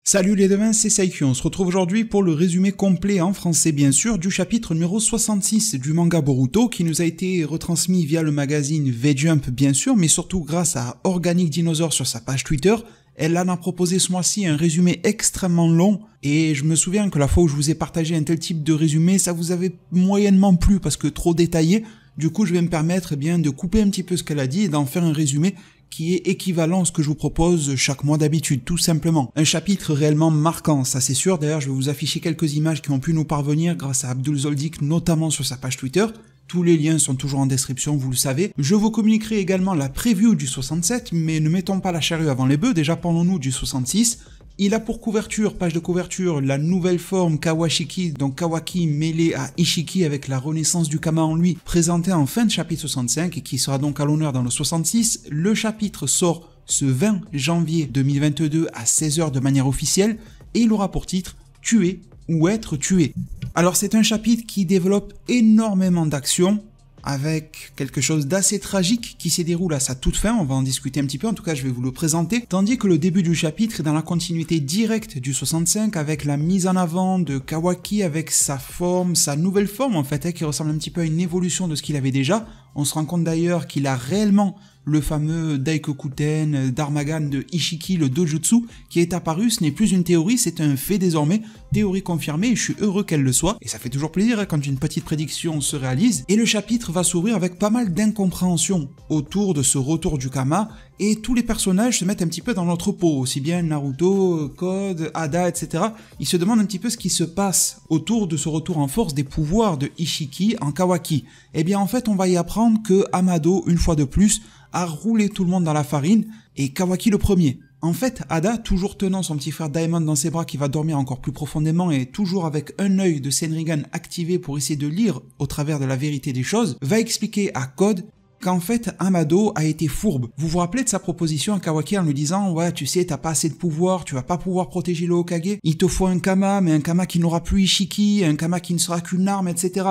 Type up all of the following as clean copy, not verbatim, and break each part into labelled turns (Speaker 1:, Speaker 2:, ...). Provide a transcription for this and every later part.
Speaker 1: Salut les devins, c'est Saiki, on se retrouve aujourd'hui pour le résumé complet en français bien sûr du chapitre numéro 66 du manga Boruto qui nous a été retransmis via le magazine V-Jump bien sûr, mais surtout grâce à Organic Dinosaur sur sa page Twitter. Elle en a proposé ce mois-ci un résumé extrêmement long et je me souviens que la fois où je vous ai partagé un tel type de résumé, ça vous avait moyennement plu parce que trop détaillé. Du coup, je vais me permettre de couper un petit peu ce qu'elle a dit et d'en faire un résumé qui est équivalent à ce que je vous propose chaque mois d'habitude, tout simplement. Un chapitre réellement marquant, ça c'est sûr. D'ailleurs, je vais vous afficher quelques images qui ont pu nous parvenir grâce à Abdul Zoldik, notamment sur sa page Twitter. Tous les liens sont toujours en description, vous le savez. Je vous communiquerai également la preview du 67, mais ne mettons pas la charrue avant les bœufs, déjà parlons-nous du 66. Il a pour couverture, page de couverture, la nouvelle forme Kawashiki, donc Kawaki mêlé à Ishiki avec la renaissance du Kama en lui, présenté en fin de chapitre 65 et qui sera donc à l'honneur dans le 66. Le chapitre sort ce 20 janvier 2022 à 16h de manière officielle et il aura pour titre « Tuer ou être tué ». Alors c'est un chapitre qui développe énormément d'actions, avec quelque chose d'assez tragique qui se déroule à sa toute fin, on va en discuter un petit peu, en tout cas je vais vous le présenter, tandis que le début du chapitre est dans la continuité directe du 65 avec la mise en avant de Kawaki avec sa forme, sa nouvelle forme en fait, qui ressemble un petit peu à une évolution de ce qu'il avait déjà. On se rend compte d'ailleurs qu'il a réellement le fameux Daikokuten d'Armagan de Ishiki, le Dojutsu, qui est apparu. Ce n'est plus une théorie, c'est un fait désormais, théorie confirmée, et je suis heureux qu'elle le soit, et ça fait toujours plaisir quand une petite prédiction se réalise, et le chapitre va s'ouvrir avec pas mal d'incompréhension autour de ce retour du Kama, et tous les personnages se mettent un petit peu dans notre peau, aussi bien Naruto, Code, Ada, etc. Ils se demandent un petit peu ce qui se passe autour de ce retour en force des pouvoirs de Ishiki en Kawaki. Eh bien en fait on va y apprendre que Amado, une fois de plus, a roulé tout le monde dans la farine, et Kawaki le premier. En fait, Ada, toujours tenant son petit frère Daimon dans ses bras qui va dormir encore plus profondément et toujours avec un œil de Senrigan activé pour essayer de lire au travers de la vérité des choses, va expliquer à Code qu'en fait Amado a été fourbe. Vous vous rappelez de sa proposition à Kawaki en lui disant « Ouais, tu sais, t'as pas assez de pouvoir, tu vas pas pouvoir protéger le Hokage, il te faut un Kama, mais un Kama qui n'aura plus Ishiki, un Kama qui ne sera qu'une arme, etc. »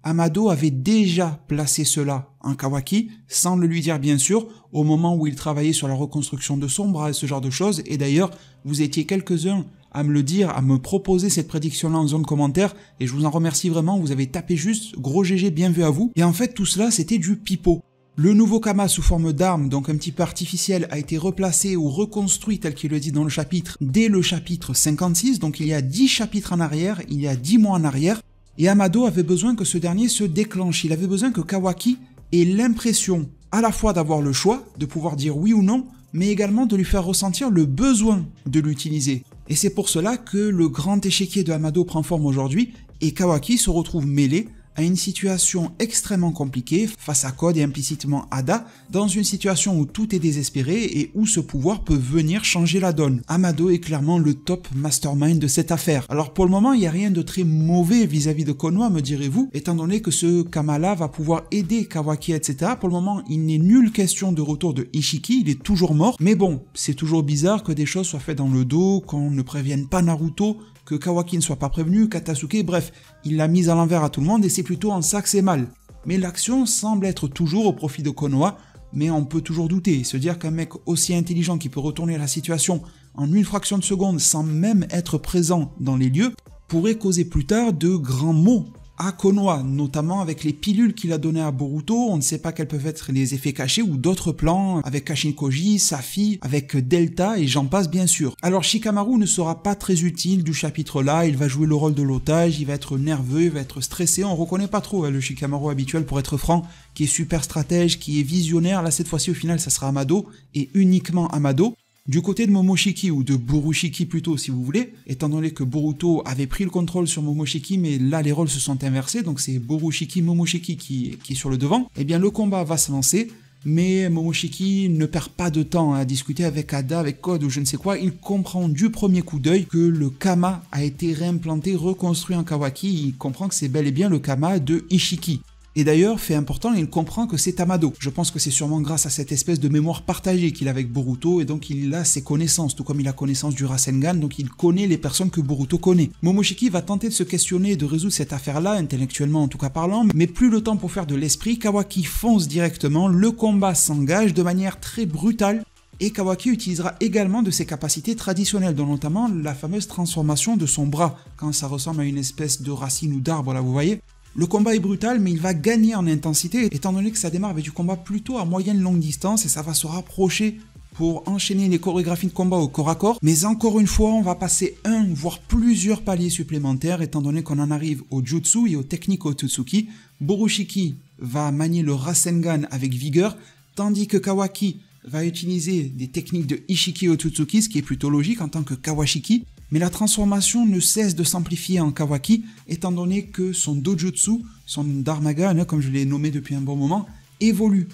Speaker 1: Amado avait déjà placé cela en Kawaki, sans le lui dire bien sûr, au moment où il travaillait sur la reconstruction de son bras et ce genre de choses, et d'ailleurs, vous étiez quelques-uns à me le dire, à me proposer cette prédiction-là en zone commentaire, et je vous en remercie vraiment, vous avez tapé juste, gros GG, bien vu à vous, et en fait tout cela c'était du pipeau. Le nouveau Kama sous forme d'arme, donc un petit peu artificiel, a été replacé ou reconstruit tel qu'il le dit dans le chapitre, dès le chapitre 56, donc il y a 10 chapitres en arrière, il y a 10 mois en arrière, et Amado avait besoin que ce dernier se déclenche, il avait besoin que Kawaki ait l'impression à la fois d'avoir le choix, de pouvoir dire oui ou non, mais également de lui faire ressentir le besoin de l'utiliser. Et c'est pour cela que le grand échiquier de Amado prend forme aujourd'hui, et Kawaki se retrouve mêlé à une situation extrêmement compliquée face à Code et implicitement Ada, dans une situation où tout est désespéré et où ce pouvoir peut venir changer la donne. Amado est clairement le top mastermind de cette affaire. Alors pour le moment, il n'y a rien de très mauvais vis-à-vis de Konoha, me direz-vous, étant donné que ce Kama-là va pouvoir aider Kawaki, etc. Pour le moment, il n'est nulle question de retour de Ishiki, il est toujours mort, mais bon, c'est toujours bizarre que des choses soient faites dans le dos, qu'on ne prévienne pas Naruto, que Kawaki ne soit pas prévenu, Katasuke, bref, il l'a mise à l'envers à tout le monde et c'est plutôt en ça que c'est mal. Mais l'action semble être toujours au profit de Konoha, mais on peut toujours douter, se dire qu'un mec aussi intelligent qui peut retourner la situation en une fraction de seconde sans même être présent dans les lieux, pourrait causer plus tard de grands maux à Konoha, notamment avec les pilules qu'il a données à Boruto, on ne sait pas quels peuvent être les effets cachés ou d'autres plans, avec Kashin Koji, Safi, avec Delta et j'en passe bien sûr. Alors Shikamaru ne sera pas très utile du chapitre là, il va jouer le rôle de l'otage, il va être nerveux, il va être stressé, on reconnaît pas trop le Shikamaru habituel pour être franc, qui est super stratège, qui est visionnaire, là cette fois-ci au final ça sera Amado, et uniquement Amado. Du côté de Momoshiki, ou de Burushiki plutôt si vous voulez, étant donné que Boruto avait pris le contrôle sur Momoshiki, mais là les rôles se sont inversés, donc c'est Burushiki Momoshiki qui est sur le devant, eh bien le combat va se lancer, mais Momoshiki ne perd pas de temps à discuter avec Ada, avec Code ou je ne sais quoi, il comprend du premier coup d'œil que le Kama a été réimplanté, reconstruit en Kawaki, il comprend que c'est bel et bien le Kama de Ishiki. Et d'ailleurs, fait important, il comprend que c'est Amado. Je pense que c'est sûrement grâce à cette espèce de mémoire partagée qu'il a avec Boruto, et donc il a ses connaissances, tout comme il a connaissance du Rasengan, donc il connaît les personnes que Boruto connaît. Momoshiki va tenter de se questionner et de résoudre cette affaire-là, intellectuellement en tout cas parlant, mais plus le temps pour faire de l'esprit, Kawaki fonce directement, le combat s'engage de manière très brutale, Et Kawaki utilisera également de ses capacités traditionnelles, dont notamment la fameuse transformation de son bras, quand ça ressemble à une espèce de racine ou d'arbre, là vous voyez. Le combat est brutal, mais il va gagner en intensité, étant donné que ça démarre avec du combat plutôt à moyenne longue distance, et ça va se rapprocher pour enchaîner les chorégraphies de combat au corps à corps. Mais encore une fois, on va passer un, voire plusieurs paliers supplémentaires, étant donné qu'on en arrive au jutsu et aux techniques Otsutsuki. Borushiki va manier le Rasengan avec vigueur, tandis que Kawaki va utiliser des techniques de Ishiki Otsutsuki, ce qui est plutôt logique en tant que Kawashiki. Mais la transformation ne cesse de s'amplifier en Kawaki, étant donné que son dojutsu, son Dharmagan, comme je l'ai nommé depuis un bon moment, évolue.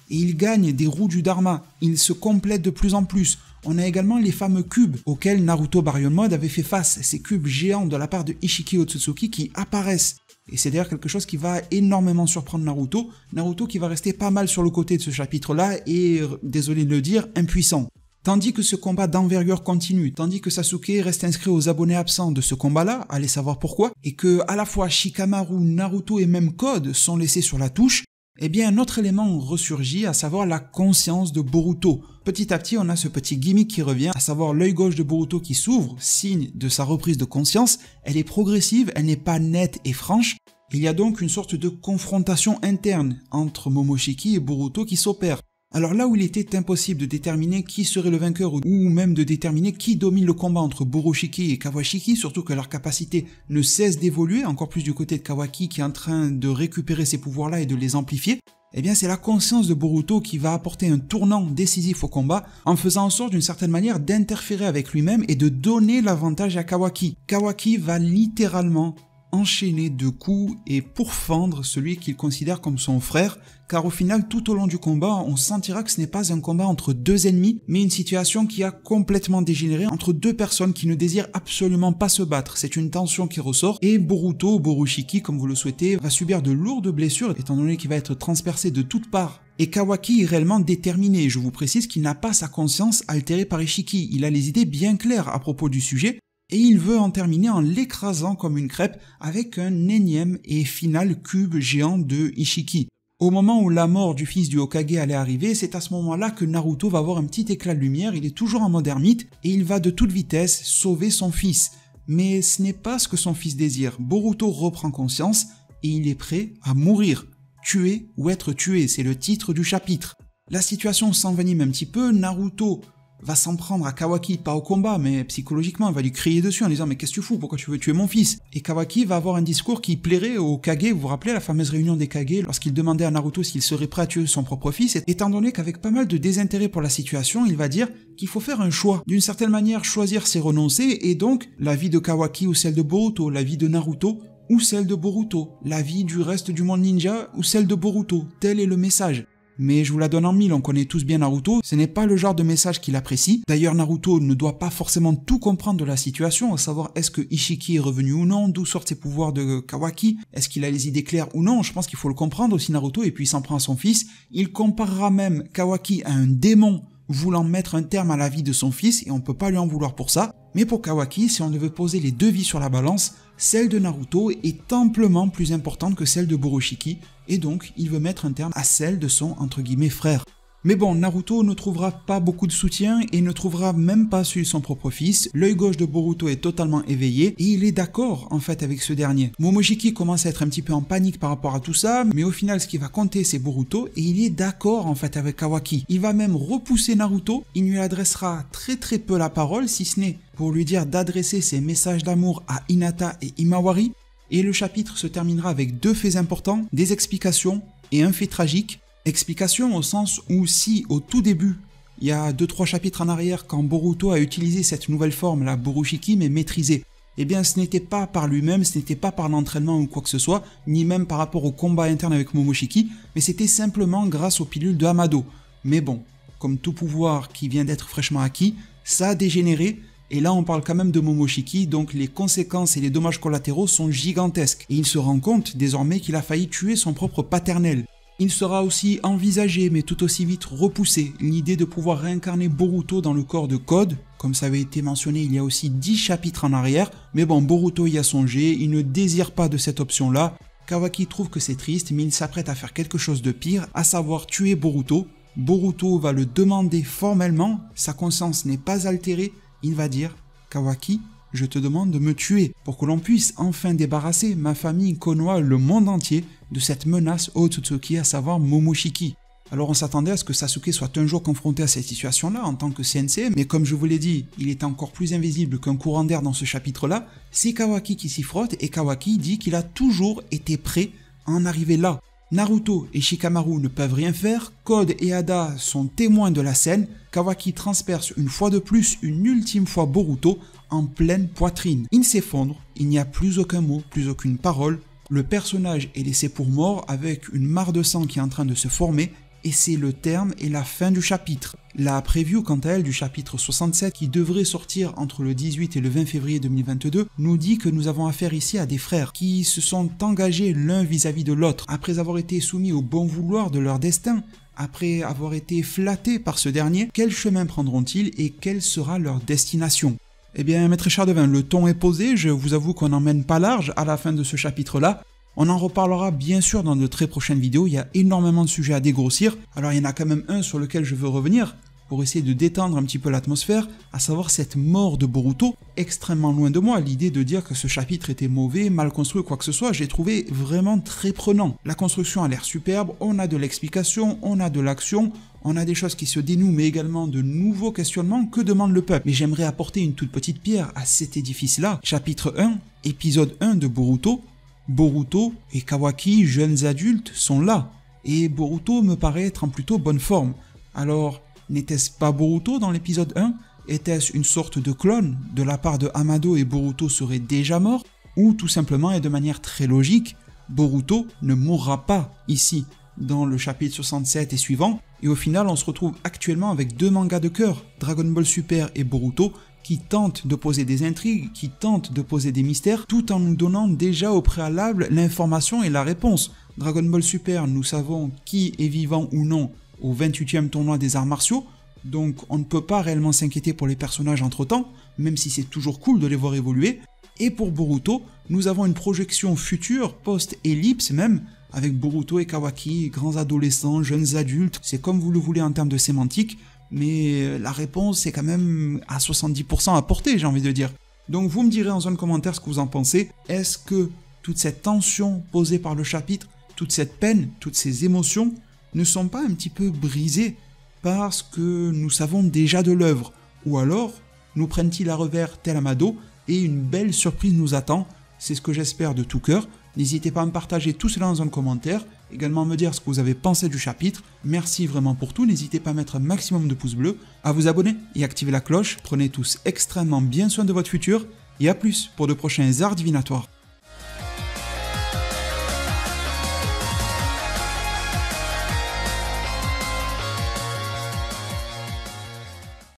Speaker 1: Et il gagne des roues du Dharma, il se complète de plus en plus. On a également les fameux cubes auxquels Naruto Baryon Mode avait fait face, ces cubes géants de la part de Ishiki Otsutsuki qui apparaissent. Et c'est d'ailleurs quelque chose qui va énormément surprendre Naruto. Naruto qui va rester pas mal sur le côté de ce chapitre-là et, désolé de le dire, impuissant. Tandis que ce combat d'envergure continue, tandis que Sasuke reste inscrit aux abonnés absents de ce combat-là, allez savoir pourquoi, et que à la fois Shikamaru, Naruto et même Code sont laissés sur la touche, eh bien un autre élément ressurgit, à savoir la conscience de Boruto. Petit à petit, on a ce petit gimmick qui revient, à savoir l'œil gauche de Boruto qui s'ouvre, signe de sa reprise de conscience. Elle est progressive, elle n'est pas nette et franche. Il y a donc une sorte de confrontation interne entre Momoshiki et Boruto qui s'opère. Alors là où il était impossible de déterminer qui serait le vainqueur ou même de déterminer qui domine le combat entre Borushiki et Kawashiki, surtout que leur capacité ne cesse d'évoluer, encore plus du côté de Kawaki qui est en train de récupérer ces pouvoirs-là et de les amplifier, eh bien c'est la conscience de Boruto qui va apporter un tournant décisif au combat en faisant en sorte d'une certaine manière d'interférer avec lui-même et de donner l'avantage à Kawaki. Kawaki va littéralement enchaîner de coups et pourfendre celui qu'il considère comme son frère, car au final, tout au long du combat, on sentira que ce n'est pas un combat entre deux ennemis, mais une situation qui a complètement dégénéré entre deux personnes qui ne désirent absolument pas se battre. C'est une tension qui ressort, et Boruto, Borushiki, comme vous le souhaitez, va subir de lourdes blessures, étant donné qu'il va être transpercé de toutes parts. Et Kawaki est réellement déterminé, je vous précise qu'il n'a pas sa conscience altérée par Ishiki, il a les idées bien claires à propos du sujet, et il veut en terminer en l'écrasant comme une crêpe avec un énième et final cube géant de Ishiki. Au moment où la mort du fils du Hokage allait arriver, c'est à ce moment-là que Naruto va avoir un petit éclat de lumière, il est toujours en mode ermite, et il va de toute vitesse sauver son fils. Mais ce n'est pas ce que son fils désire. Boruto reprend conscience, et il est prêt à mourir. Tuer ou être tué, c'est le titre du chapitre. La situation s'envenime un petit peu, Naruto va s'en prendre à Kawaki, pas au combat, mais psychologiquement, il va lui crier dessus en disant « Mais qu'est-ce que tu fous? Pourquoi tu veux tuer mon fils ?» Et Kawaki va avoir un discours qui plairait au Kage, vous vous rappelez la fameuse réunion des Kage, lorsqu'il demandait à Naruto s'il serait prêt à tuer son propre fils, et étant donné qu'avec pas mal de désintérêt pour la situation, il va dire qu'il faut faire un choix. D'une certaine manière, choisir c'est renoncer, et donc, la vie de Kawaki ou celle de Boruto, la vie de Naruto ou celle de Boruto, la vie du reste du monde ninja ou celle de Boruto, tel est le message. Mais je vous la donne en mille, on connaît tous bien Naruto, ce n'est pas le genre de message qu'il apprécie. D'ailleurs Naruto ne doit pas forcément tout comprendre de la situation, à savoir est-ce que Ishiki est revenu ou non, d'où sortent ses pouvoirs de Kawaki, est-ce qu'il a les idées claires ou non, je pense qu'il faut le comprendre aussi Naruto, et puis il s'en prend à son fils. Il comparera même Kawaki à un démon voulant mettre un terme à la vie de son fils, et on peut pas lui en vouloir pour ça. Mais pour Kawaki, si on devait poser les deux vies sur la balance, celle de Naruto est amplement plus importante que celle de Borushiki, et donc il veut mettre un terme à celle de son entre guillemets frère. Mais bon, Naruto ne trouvera pas beaucoup de soutien et ne trouvera même pas celui de son propre fils. L'œil gauche de Boruto est totalement éveillé et il est d'accord en fait avec ce dernier. Momoshiki commence à être un petit peu en panique par rapport à tout ça, mais au final ce qui va compter c'est Boruto et il est d'accord en fait avec Kawaki. Il va même repousser Naruto, il lui adressera très peu la parole, si ce n'est pour lui dire d'adresser ses messages d'amour à Hinata et Himawari. Et le chapitre se terminera avec deux faits importants, des explications et un fait tragique. Explication au sens où si au tout début, il y a 2-3 chapitres en arrière, quand Boruto a utilisé cette nouvelle forme, la Borushiki, mais maîtrisée, eh bien ce n'était pas par lui-même, ce n'était pas par l'entraînement ou quoi que ce soit, ni même par rapport au combat interne avec Momoshiki, mais c'était simplement grâce aux pilules de Amado. Mais bon, comme tout pouvoir qui vient d'être fraîchement acquis, ça a dégénéré, et là on parle quand même de Momoshiki, donc les conséquences et les dommages collatéraux sont gigantesques, et il se rend compte désormais qu'il a failli tuer son propre paternel. Il sera aussi envisagé, mais tout aussi vite repoussé, l'idée de pouvoir réincarner Boruto dans le corps de Code, comme ça avait été mentionné il y a aussi 10 chapitres en arrière, mais bon, Boruto y a songé, il ne désire pas de cette option-là. Kawaki trouve que c'est triste, mais il s'apprête à faire quelque chose de pire, à savoir tuer Boruto, Boruto va le demander formellement, sa conscience n'est pas altérée, il va dire « Kawaki, je te demande de me tuer pour que l'on puisse enfin débarrasser ma famille, Konoha, le monde entier de cette menace Otsutsuki, à savoir Momoshiki ». Alors on s'attendait à ce que Sasuke soit un jour confronté à cette situation-là en tant que sensei, mais comme je vous l'ai dit, il est encore plus invisible qu'un courant d'air dans ce chapitre-là, c'est Kawaki qui s'y frotte et Kawaki dit qu'il a toujours été prêt à en arriver là. Naruto et Shikamaru ne peuvent rien faire, Code et Ada sont témoins de la scène, Kawaki transperce une fois de plus, une ultime fois Boruto, en pleine poitrine. Il s'effondre, il n'y a plus aucun mot, plus aucune parole, le personnage est laissé pour mort avec une mare de sang qui est en train de se former, et c'est le terme et la fin du chapitre. La preview quant à elle du chapitre 67 qui devrait sortir entre le 18 et le 20 février 2022 nous dit que nous avons affaire ici à des frères qui se sont engagés l'un vis-à-vis de l'autre après avoir été soumis au bon vouloir de leur destin, après avoir été flattés par ce dernier. Quel chemin prendront-ils et quelle sera leur destination? Eh bien, maître Chardevin, le ton est posé, je vous avoue qu'on n'emmène pas large à la fin de ce chapitre-là. On en reparlera bien sûr dans de très prochaines vidéos, il y a énormément de sujets à dégrossir, alors il y en a quand même un sur lequel je veux revenir, pour essayer de détendre un petit peu l'atmosphère, à savoir cette mort de Boruto, extrêmement loin de moi, l'idée de dire que ce chapitre était mauvais, mal construit ou quoi que ce soit, j'ai trouvé vraiment très prenant. La construction a l'air superbe, on a de l'explication, on a de l'action, on a des choses qui se dénouent, mais également de nouveaux questionnements. Que demande le peuple? Mais j'aimerais apporter une toute petite pierre à cet édifice-là. Chapitre 1, épisode 1 de Boruto. Boruto et Kawaki, jeunes adultes, sont là. Et Boruto me paraît être en plutôt bonne forme. Alors, n'était-ce pas Boruto dans l'épisode 1? Était-ce une sorte de clone de la part de Amado et Boruto serait déjà mort? Ou tout simplement, et de manière très logique, Boruto ne mourra pas ici, dans le chapitre 67 et suivant, et au final on se retrouve actuellement avec deux mangas de cœur, Dragon Ball Super et Boruto, qui tentent de poser des intrigues, qui tentent de poser des mystères, tout en nous donnant déjà au préalable l'information et la réponse. Dragon Ball Super, nous savons qui est vivant ou non au 28e tournoi des arts martiaux, donc on ne peut pas réellement s'inquiéter pour les personnages entre-temps, même si c'est toujours cool de les voir évoluer. Et pour Boruto, nous avons une projection future, post-ellipse même, avec Boruto et Kawaki, grands adolescents, jeunes adultes, c'est comme vous le voulez en termes de sémantique, mais la réponse est quand même à 70% apportée, j'ai envie de dire. Donc vous me direz en zone commentaire ce que vous en pensez. Est-ce que toute cette tension posée par le chapitre, toute cette peine, toutes ces émotions ne sont pas un petit peu brisées parce que nous savons déjà de l'œuvre? Ou alors, nous prennent-ils à revers tel Amado et une belle surprise nous attend? C'est ce que j'espère de tout cœur. N'hésitez pas à me partager tout cela en zone commentaire, également à me dire ce que vous avez pensé du chapitre. Merci vraiment pour tout, n'hésitez pas à mettre un maximum de pouces bleus, à vous abonner et activer la cloche. Prenez tous extrêmement bien soin de votre futur, et à plus pour de prochains arts divinatoires.